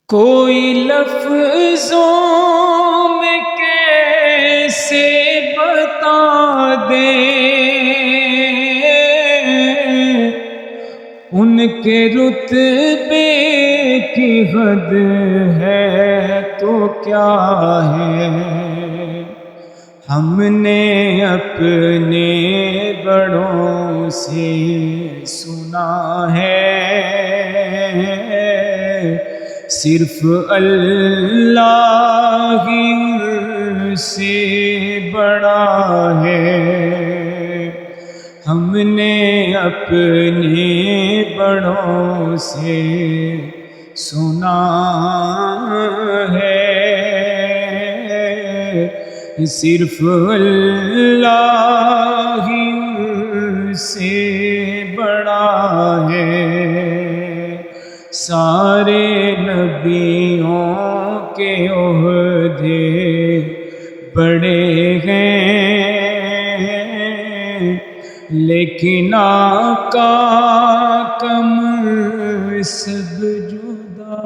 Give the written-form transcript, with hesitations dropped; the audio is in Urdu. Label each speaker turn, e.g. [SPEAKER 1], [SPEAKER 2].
[SPEAKER 1] کوئی لفظوں میں کیسے بتا دے ان کے رتبے کی حد ہے تو کیا ہے. ہم نے اپنے بڑوں سے سنا ہے صرف اللہ ہی ان سے بڑا ہے. ہم نے اپنے بڑوں سے سنا ہے صرف اللہ ہی ان سے بڑا ہے. سارے نبیوں کے عہدے بڑے ہیں لیکن آقا کا منصب جدا